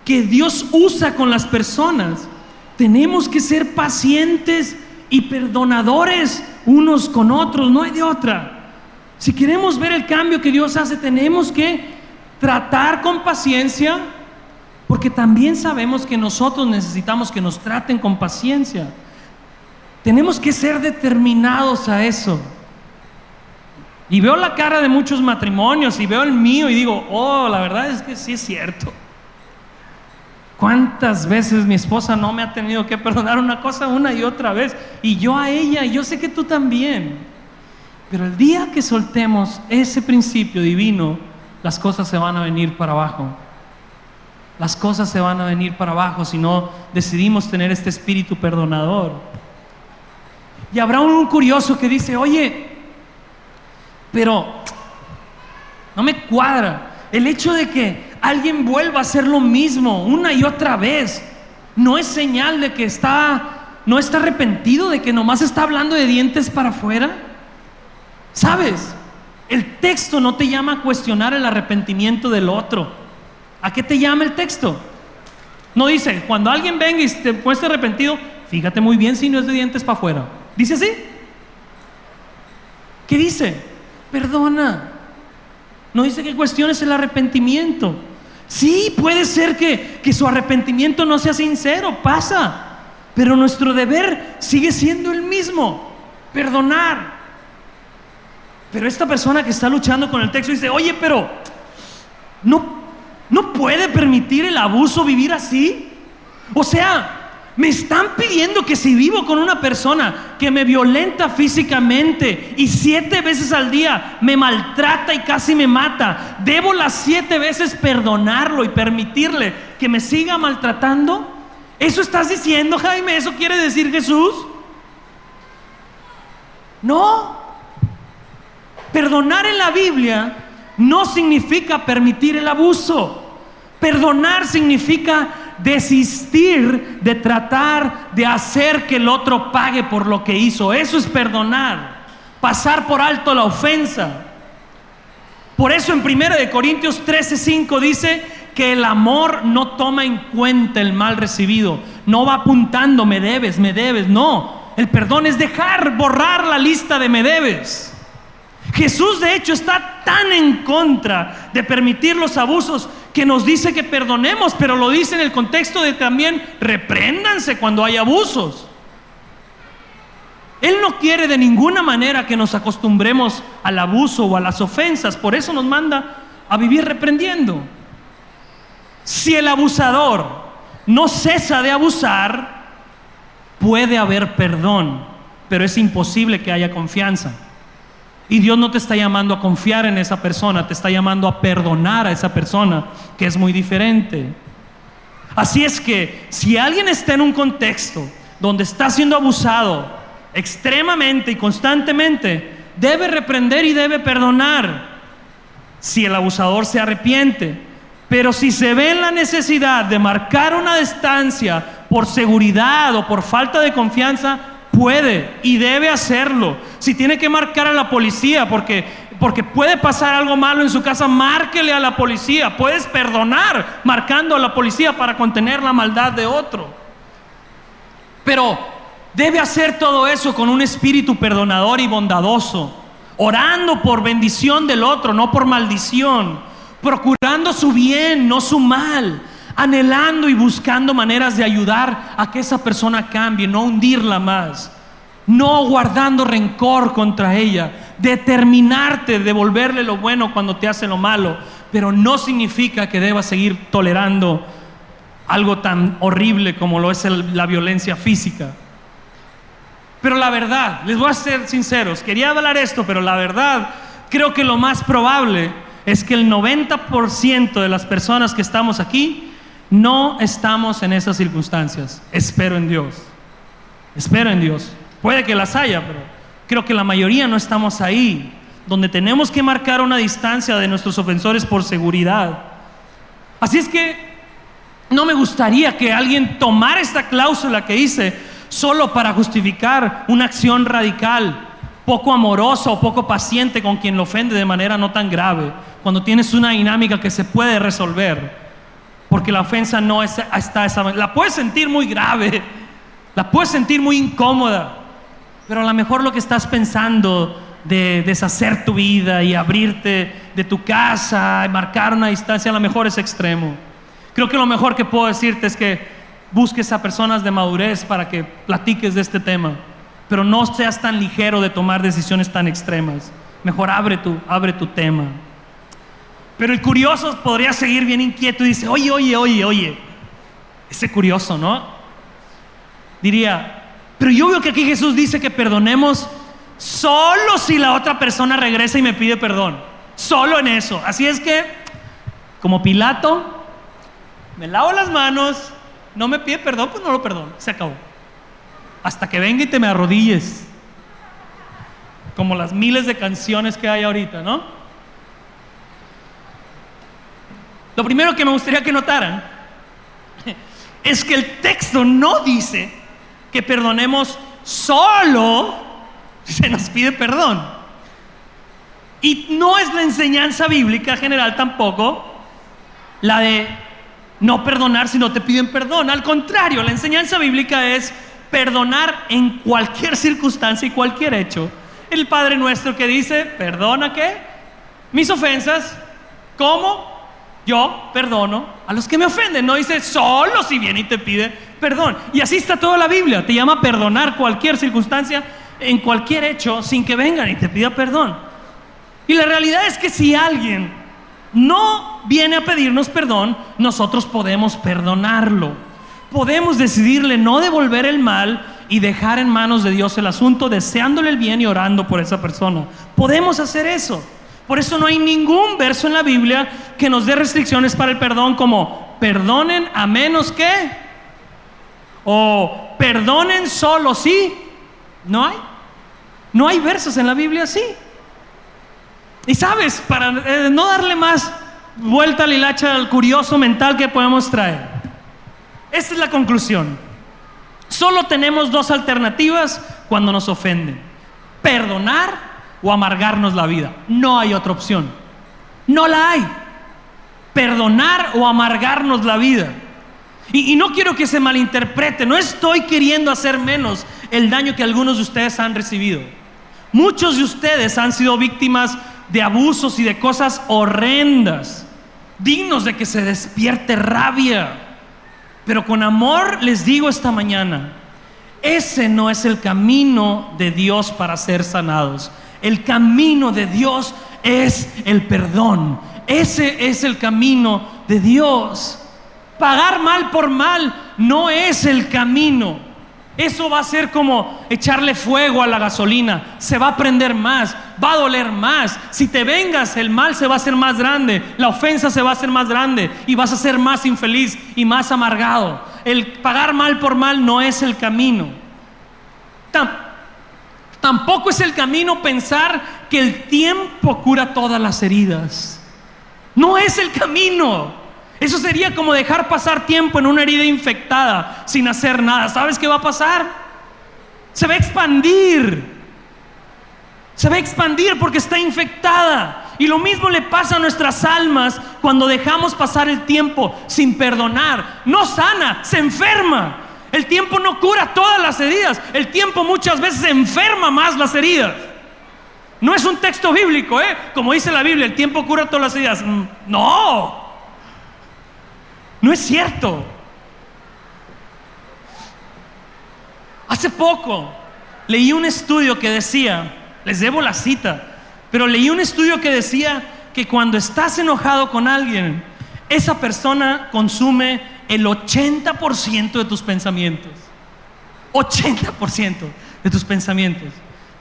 que Dios usa con las personas, tenemos que ser pacientes y perdonadores unos con otros. No hay de otra. Si queremos ver el cambio que Dios hace, tenemos que tratar con paciencia, porque también sabemos que nosotros necesitamos que nos traten con paciencia. Tenemos que ser determinados a eso. Y veo la cara de muchos matrimonios y veo el mío y digo: oh, la verdad es que sí es cierto. ¿Cuántas veces mi esposa no me ha tenido que perdonar una cosa una y otra vez? Y yo a ella, y yo sé que tú también. Pero el día que soltemos ese principio divino, las cosas se van a venir para abajo. Las cosas se van a venir para abajo si no decidimos tener este espíritu perdonador. Y habrá un curioso que dice: oye, pero no me cuadra el hecho de que alguien vuelva a hacer lo mismo una y otra vez. No es señal de que no está arrepentido, de que nomás está hablando de dientes para afuera. ¿Sabes? El texto no te llama a cuestionar el arrepentimiento del otro. ¿A qué te llama el texto? No dice: cuando alguien venga y te muestre arrepentido, fíjate muy bien si no es de dientes para afuera. ¿Dice así? ¿Qué dice? Perdona. No dice que cuestiones el arrepentimiento. Sí, puede ser que su arrepentimiento no sea sincero, pasa, pero nuestro deber sigue siendo el mismo: perdonar. Pero esta persona que está luchando con el texto dice: oye, pero ¿no puede permitir el abuso vivir así? O sea, me están pidiendo que si vivo con una persona que me violenta físicamente y 7 veces al día me maltrata y casi me mata, ¿debo las 7 veces perdonarlo y permitirle que me siga maltratando? ¿Eso estás diciendo, Jaime? ¿Eso quiere decir Jesús? No. Perdonar en la Biblia no significa permitir el abuso. Perdonar significa desistir de tratar de hacer que el otro pague por lo que hizo. Eso es perdonar, pasar por alto la ofensa. Por eso en 1 Corintios 13:5 dice que el amor no toma en cuenta el mal recibido, no va apuntando me debes, no. El perdón es borrar la lista de me debes. Jesús de hecho está tan en contra de permitir los abusos que nos dice que perdonemos, pero lo dice en el contexto de también repréndanse cuando hay abusos. Él no quiere de ninguna manera que nos acostumbremos al abuso o a las ofensas, por eso nos manda a vivir reprendiendo. Si el abusador no cesa de abusar, puede haber perdón, pero es imposible que haya confianza. Y Dios no te está llamando a confiar en esa persona, te está llamando a perdonar a esa persona, que es muy diferente. Así es que si alguien está en un contexto donde está siendo abusado extremadamente y constantemente, debe reprender y debe perdonar si el abusador se arrepiente. Pero si se ve en la necesidad de marcar una distancia por seguridad o por falta de confianza, puede y debe hacerlo. Si tiene que marcar a la policía porque puede pasar algo malo en su casa, márquele a la policía. Puedes perdonar marcando a la policía para contener la maldad de otro. Pero debe hacer todo eso con un espíritu perdonador y bondadoso, orando por bendición del otro, no por maldición, procurando su bien, no su mal, anhelando y buscando maneras de ayudar a que esa persona cambie, no hundirla más, no guardando rencor contra ella, determinarte de devolverle lo bueno cuando te hace lo malo, pero no significa que debas seguir tolerando algo tan horrible como lo es la violencia física. Pero la verdad, les voy a ser sinceros, quería hablar esto, pero la verdad, creo que lo más probable es que el 90% de las personas que estamos aquí no estamos en esas circunstancias. Espero en Dios. Puede que las haya, pero creo que la mayoría no estamos ahí, donde tenemos que marcar una distancia de nuestros ofensores por seguridad. Así es que no me gustaría que alguien tomara esta cláusula que hice solo para justificar una acción radical, poco amorosa o poco paciente con quien lo ofende de manera no tan grave, cuando tienes una dinámica que se puede resolver. Porque la ofensa no está esa, la puedes sentir muy grave, la puedes sentir muy incómoda, pero a lo mejor lo que estás pensando de deshacer tu vida y abrirte de tu casa y marcar una distancia, a lo mejor es extremo. Creo que lo mejor que puedo decirte es que busques a personas de madurez para que platiques de este tema, pero no seas tan ligero de tomar decisiones tan extremas. Mejor abre tu tema. Pero el curioso podría seguir bien inquieto y dice, oye, ese curioso, ¿no? Diría, pero yo veo que aquí Jesús dice que perdonemos solo si la otra persona regresa y me pide perdón. Solo en eso. Así es que, como Pilato, me lavo las manos, no me pide perdón, pues no lo perdono, se acabó. Hasta que venga y te me arrodilles. Como las miles de canciones que hay ahorita, ¿no? Lo primero que me gustaría que notaran es que el texto no dice que perdonemos solo si se nos pide perdón. Y no es la enseñanza bíblica general tampoco la de no perdonar si no te piden perdón. Al contrario, la enseñanza bíblica es perdonar en cualquier circunstancia y cualquier hecho. El Padre Nuestro que dice, perdona ¿qué? Mis ofensas, ¿cómo? Yo perdono a los que me ofenden. No dice solo si viene y te pide perdón. Y así está toda la Biblia. Te llama a perdonar cualquier circunstancia, en cualquier hecho, sin que vengan y te pida perdón. Y la realidad es que si alguien no viene a pedirnos perdón, nosotros podemos perdonarlo. Podemos decidirle no devolver el mal y dejar en manos de Dios el asunto, deseándole el bien y orando por esa persona. Podemos hacer eso. Por eso no hay ningún verso en la Biblia que nos dé restricciones para el perdón, como perdonen a menos que, o perdonen solo si. No hay versos en la Biblia así. Y sabes, para no darle más vuelta a la hilacha al curioso mental que podemos traer. Esta es la conclusión. Solo tenemos dos alternativas cuando nos ofenden: perdonar o amargarnos la vida. No hay otra opción. No la hay. Perdonar o amargarnos la vida. Y no quiero que se malinterprete. No estoy queriendo hacer menos el daño que algunos de ustedes han recibido. Muchos de ustedes han sido víctimas de abusos y de cosas horrendas, dignos de que se despierte rabia. Pero con amor les digo esta mañana, ese no es el camino de Dios para ser sanados. El camino de Dios es el perdón. Ese es el camino de Dios. Pagar mal por mal no es el camino. Eso va a ser como echarle fuego a la gasolina. Se va a prender más, va a doler más. Si te vengas, el mal se va a hacer más grande, la ofensa se va a hacer más grande y vas a ser más infeliz y más amargado. El pagar mal por mal no es el camino. Tampoco es el camino pensar que el tiempo cura todas las heridas. No es el camino. Eso sería como dejar pasar tiempo en una herida infectada sin hacer nada. ¿Sabes qué va a pasar? Se va a expandir. Se va a expandir porque está infectada. Y lo mismo le pasa a nuestras almas cuando dejamos pasar el tiempo sin perdonar. No sana, se enferma. El tiempo no cura todas las heridas. El tiempo muchas veces enferma más las heridas. No es un texto bíblico, como dice la Biblia, el tiempo cura todas las heridas. No. No es cierto. Hace poco leí un estudio que decía, les debo la cita, pero leí un estudio que decía que cuando estás enojado con alguien, esa persona consume el 80% de tus pensamientos. 80% de tus pensamientos.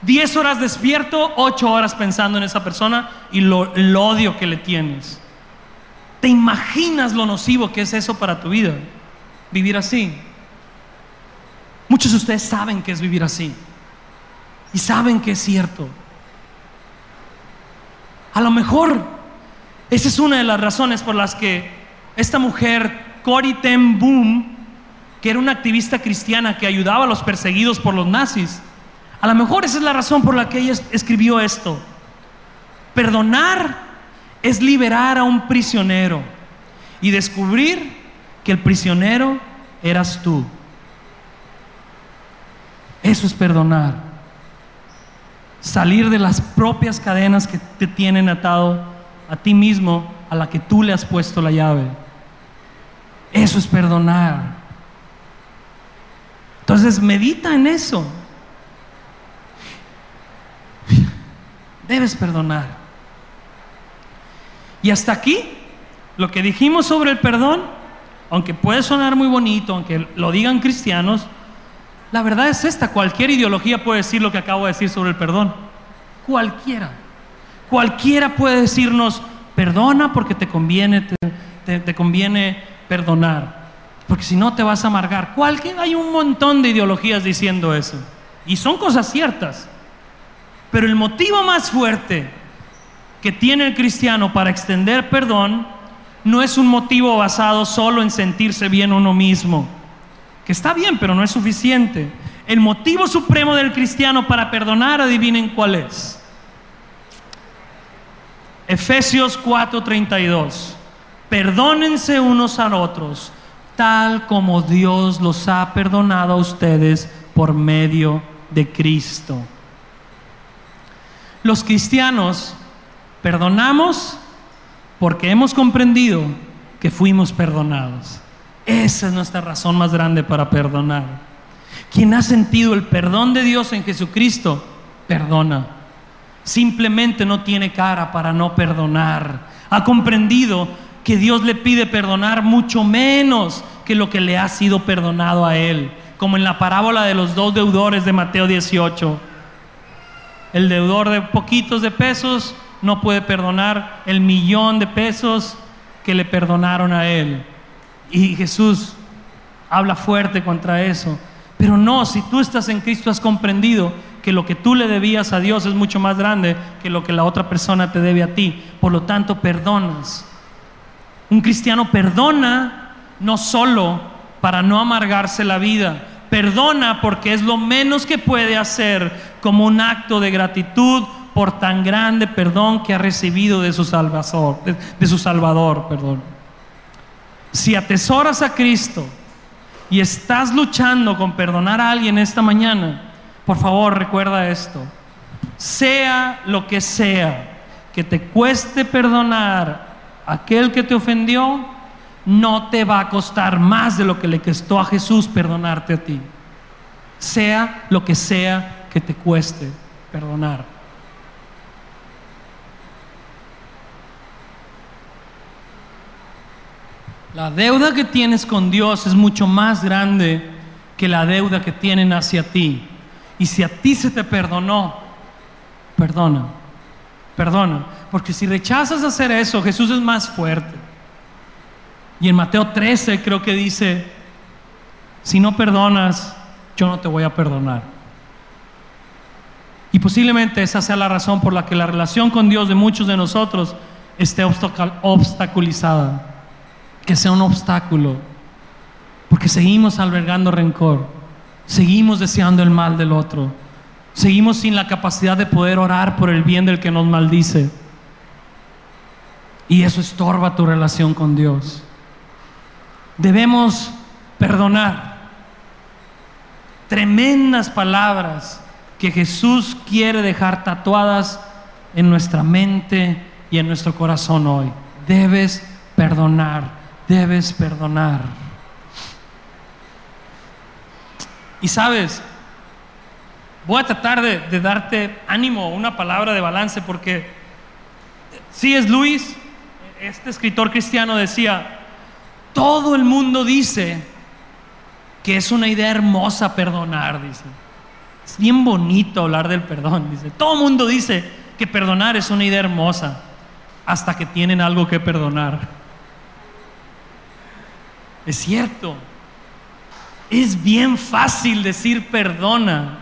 10 horas despierto, 8 horas pensando en esa persona y el odio que le tienes. ¿Te imaginas lo nocivo que es eso para tu vida? Vivir así. Muchos de ustedes saben que es vivir así y saben que es cierto. A lo mejor esa es una de las razones por las que esta mujer, Corrie ten Boom, que era una activista cristiana que ayudaba a los perseguidos por los nazis, a lo mejor esa es la razón por la que ella escribió esto. Perdonar es liberar a un prisionero y descubrir que el prisionero eras tú. Eso es perdonar. Salir de las propias cadenas que te tienen atado a ti mismo, a la que tú le has puesto la llave. Eso es perdonar. Entonces medita en eso. Debes perdonar. Y hasta aquí, lo que dijimos sobre el perdón, aunque puede sonar muy bonito, aunque lo digan cristianos, la verdad es esta: cualquier ideología puede decir lo que acabo de decir sobre el perdón. Cualquiera puede decirnos, perdona porque te conviene perdonar, porque si no te vas a amargar. Hay un montón de ideologías diciendo eso, y son cosas ciertas. Pero el motivo más fuerte que tiene el cristiano para extender perdón no es un motivo basado solo en sentirse bien uno mismo, que está bien, pero no es suficiente. El motivo supremo del cristiano para perdonar, adivinen cuál es. Efesios 4:32. Perdónense unos a otros, tal como Dios los ha perdonado a ustedes por medio de Cristo. Los cristianos perdonamos porque hemos comprendido que fuimos perdonados. Esa es nuestra razón más grande para perdonar. Quien ha sentido el perdón de Dios en Jesucristo, perdona. Simplemente no tiene cara para no perdonar. Ha comprendido que Dios le pide perdonar mucho menos que lo que le ha sido perdonado a él. Como en la parábola de los 2 deudores de Mateo 18. El deudor de poquitos de pesos no puede perdonar el 1,000,000 de pesos que le perdonaron a él. Y Jesús habla fuerte contra eso. Pero no, si tú estás en Cristo, has comprendido que lo que tú le debías a Dios es mucho más grande que lo que la otra persona te debe a ti. Por lo tanto, perdonas. Un cristiano perdona no solo para no amargarse la vida, perdona porque es lo menos que puede hacer como un acto de gratitud por tan grande perdón que ha recibido de su Salvador, perdón. Si atesoras a Cristo y estás luchando con perdonar a alguien esta mañana, por favor recuerda esto: sea lo que sea que te cueste perdonar a aquel que te ofendió, no te va a costar más de lo que le costó a Jesús perdonarte a ti. Sea lo que sea que te cueste perdonar. La deuda que tienes con Dios es mucho más grande que la deuda que tienen hacia ti. Y si a ti se te perdonó, perdona. Porque si rechazas hacer eso, Jesús es más fuerte. Y en Mateo 13 creo que dice: si no perdonas, yo no te voy a perdonar. Y posiblemente esa sea la razón por la que la relación con Dios de muchos de nosotros esté obstaculizada, que sea un obstáculo, porque seguimos albergando rencor, seguimos deseando el mal del otro, seguimos sin la capacidad de poder orar por el bien del que nos maldice, y eso estorba tu relación con Dios. Debemos perdonar. Tremendas palabras que Jesús quiere dejar tatuadas en nuestra mente y en nuestro corazón hoy. Debes perdonar, debes perdonar. Y sabes, voy a tratar de darte ánimo, una palabra de balance, porque C.S. Lewis, este escritor cristiano, decía: todo el mundo dice que es una idea hermosa perdonar, dice. Es bien bonito hablar del perdón, dice. Todo el mundo dice que perdonar es una idea hermosa hasta que tienen algo que perdonar. Es cierto. Es bien fácil decir perdona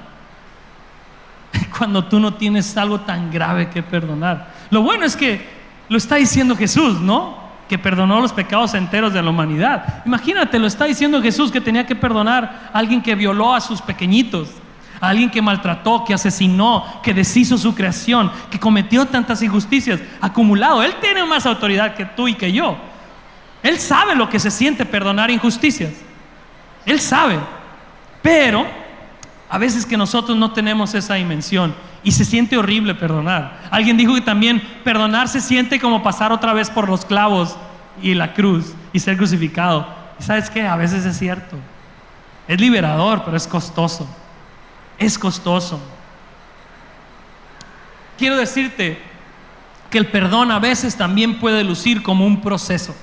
cuando tú no tienes algo tan grave que perdonar. Lo bueno es que lo está diciendo Jesús, ¿no? Que perdonó los pecados enteros de la humanidad. Imagínate, lo está diciendo Jesús, que tenía que perdonar a alguien que violó a sus pequeñitos, a alguien que maltrató, que asesinó, que deshizo su creación, que cometió tantas injusticias acumulado. Él tiene más autoridad que tú y que yo. Él sabe lo que se siente perdonar injusticias. Él sabe. Pero a veces que nosotros no tenemos esa dimensión y se siente horrible perdonar. Alguien dijo que también perdonar se siente como pasar otra vez por los clavos y la cruz y ser crucificado. ¿Y sabes qué? A veces es cierto. Es liberador, pero es costoso. Es costoso. Quiero decirte que el perdón a veces también puede lucir como un proceso,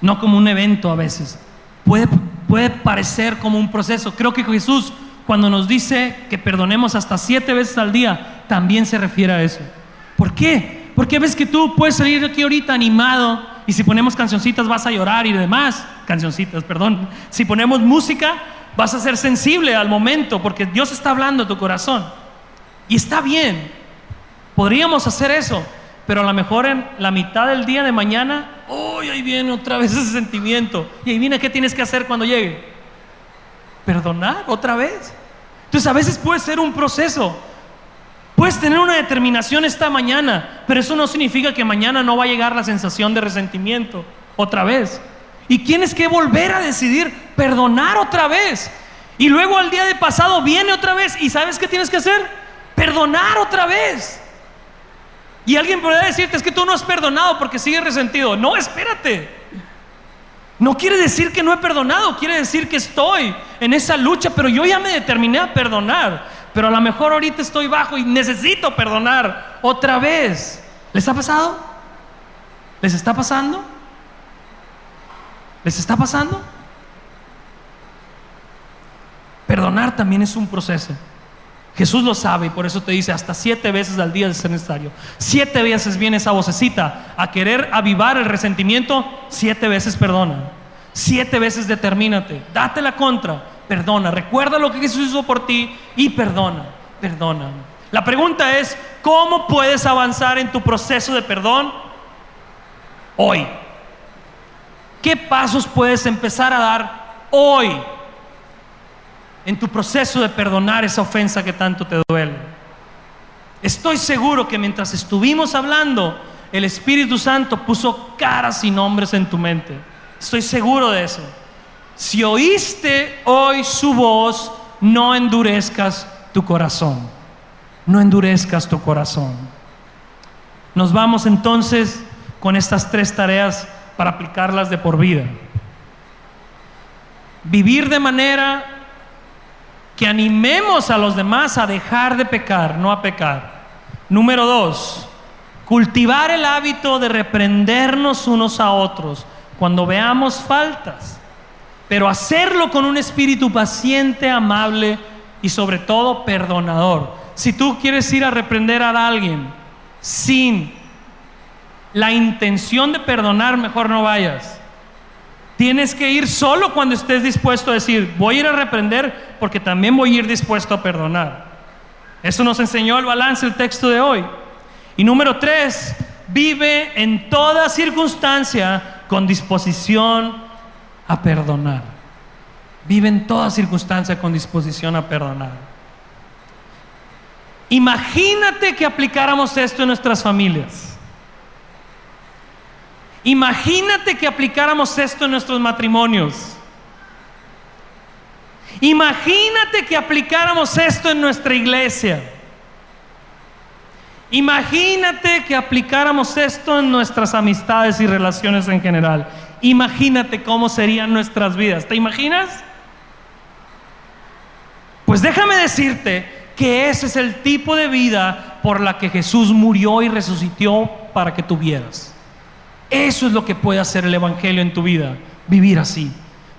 no como un evento. A veces puede parecer como un proceso. Creo que Jesús, cuando nos dice que perdonemos hasta 7 veces al día, también se refiere a eso. ¿Por qué? Porque ves que tú puedes salir de aquí ahorita animado, y si ponemos cancioncitas vas a llorar y demás. Si ponemos música vas a ser sensible al momento, porque Dios está hablando a tu corazón. Y está bien, podríamos hacer eso, pero a lo mejor en la mitad del día de mañana, ahí viene otra vez ese sentimiento. Y ahí viene, ¿qué tienes que hacer cuando llegue? Perdonar otra vez. Entonces a veces puede ser un proceso. Puedes tener una determinación esta mañana, pero eso no significa que mañana no va a llegar la sensación de resentimiento otra vez. Y tienes que volver a decidir perdonar otra vez. Y luego al día de pasado viene otra vez. ¿Y sabes qué tienes que hacer? Perdonar otra vez. Y alguien podría decirte: es que tú no has perdonado porque sigues resentido. No, espérate. No quiere decir que no he perdonado, quiere decir que estoy en esa lucha, pero yo ya me determiné a perdonar. Pero a lo mejor ahorita estoy bajo y necesito perdonar otra vez. ¿Les ha pasado? ¿Les está pasando? ¿Les está pasando? Perdonar también es un proceso. Jesús lo sabe y por eso te dice: hasta 7 veces al día es necesario. 7 veces viene esa vocecita a querer avivar el resentimiento. 7 veces perdona. 7 veces determínate. Date la contra. Perdona. Recuerda lo que Jesús hizo por ti y perdona. Perdona. La pregunta es: ¿cómo puedes avanzar en tu proceso de perdón? hoy? ¿Qué pasos puedes empezar a dar hoy en tu proceso de perdonar esa ofensa que tanto te duele? Estoy seguro que mientras estuvimos hablando, el Espíritu Santo puso caras y nombres en tu mente. Estoy seguro de eso. Si oíste hoy su voz, no endurezcas tu corazón. No endurezcas tu corazón. Nos vamos entonces con estas 3 tareas para aplicarlas de por vida. Vivir de manera que animemos a los demás a dejar de pecar, no a pecar. Número 2, cultivar el hábito de reprendernos unos a otros cuando veamos faltas, pero hacerlo con un espíritu paciente, amable y sobre todo perdonador. Si tú quieres ir a reprender a alguien sin la intención de perdonar, mejor no vayas. Tienes que ir solo cuando estés dispuesto a decir: voy a ir a reprender porque también voy a ir dispuesto a perdonar. Eso nos enseñó el balance, el texto de hoy. Y número 3, vive en toda circunstancia con disposición a perdonar. Vive en toda circunstancia con disposición a perdonar. Imagínate que aplicáramos esto en nuestras familias. Imagínate que aplicáramos esto en nuestros matrimonios. Imagínate que aplicáramos esto en nuestra iglesia. Imagínate que aplicáramos esto en nuestras amistades y relaciones en general. Imagínate cómo serían nuestras vidas. ¿Te imaginas? Pues déjame decirte que ese es el tipo de vida por la que Jesús murió y resucitó para que tuvieras. Eso es lo que puede hacer el Evangelio en tu vida. Vivir así,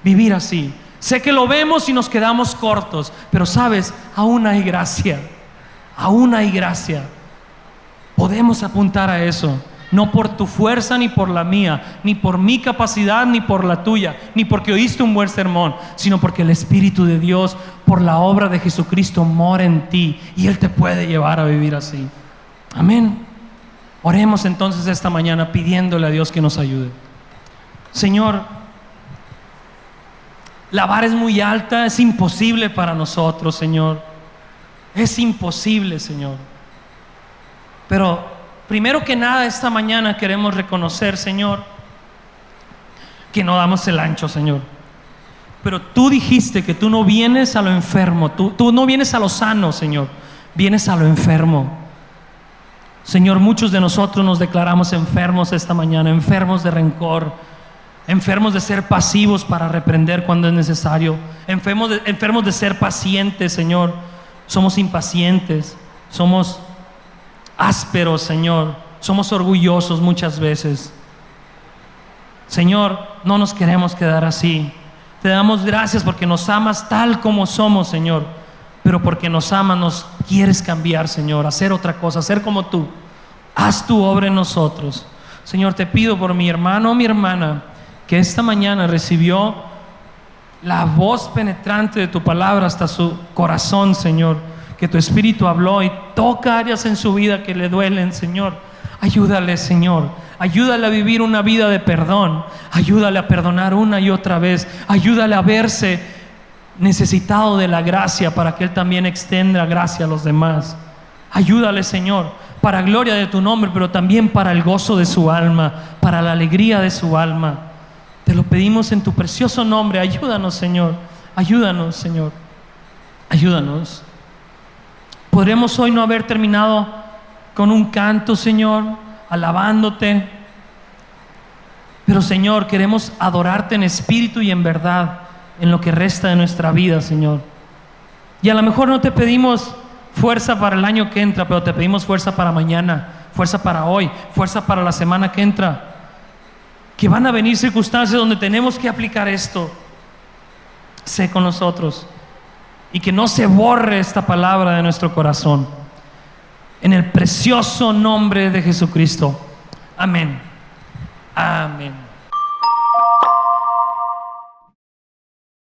vivir así. Sé que lo vemos y nos quedamos cortos, pero sabes, aún hay gracia. Aún hay gracia. Podemos apuntar a eso. No por tu fuerza ni por la mía, ni por mi capacidad ni por la tuya, ni porque oíste un buen sermón, sino porque el Espíritu de Dios, por la obra de Jesucristo, mora en ti y Él te puede llevar a vivir así. Amén. Oremos entonces esta mañana pidiéndole a Dios que nos ayude. Señor, la vara es muy alta, es imposible para nosotros, Señor. Es imposible, Señor. Pero primero que nada, esta mañana queremos reconocer, Señor, que no damos el ancho, Señor. Pero tú dijiste que tú no vienes a lo enfermo, tú no vienes a lo sano, Señor, vienes a lo enfermo. Señor, muchos de nosotros nos declaramos enfermos esta mañana, enfermos de rencor, enfermos de ser pasivos para reprender cuando es necesario, enfermos de ser pacientes, Señor. Somos impacientes, somos ásperos, Señor, somos orgullosos muchas veces. Señor, no nos queremos quedar así. Te damos gracias porque nos amas tal como somos, Señor. Pero porque nos amas, nos quieres cambiar, Señor, hacer otra cosa, ser como tú. Haz tu obra en nosotros. Señor, te pido por mi hermano o mi hermana que esta mañana recibió la voz penetrante de tu palabra hasta su corazón, Señor, que tu Espíritu habló y toca áreas en su vida que le duelen, Señor. Ayúdale, Señor, ayúdale a vivir una vida de perdón, ayúdale a perdonar una y otra vez, ayúdale a verse necesitado de la gracia para que Él también extienda gracia a los demás. Ayúdale, Señor, para gloria de tu nombre, pero también para el gozo de su alma, para la alegría de su alma. Te lo pedimos en tu precioso nombre. Ayúdanos, Señor, ayúdanos, Señor, ayúdanos. Podremos hoy no haber terminado con un canto, Señor, alabándote, pero, Señor, queremos adorarte en espíritu y en verdad en lo que resta de nuestra vida, Señor. Y a lo mejor no te pedimos fuerza para el año que entra, pero te pedimos fuerza para mañana, fuerza para hoy, fuerza para la semana que entra. Que van a venir circunstancias donde tenemos que aplicar esto. Sé con nosotros y que no se borre esta palabra de nuestro corazón. En el precioso nombre de Jesucristo. Amén. Amén.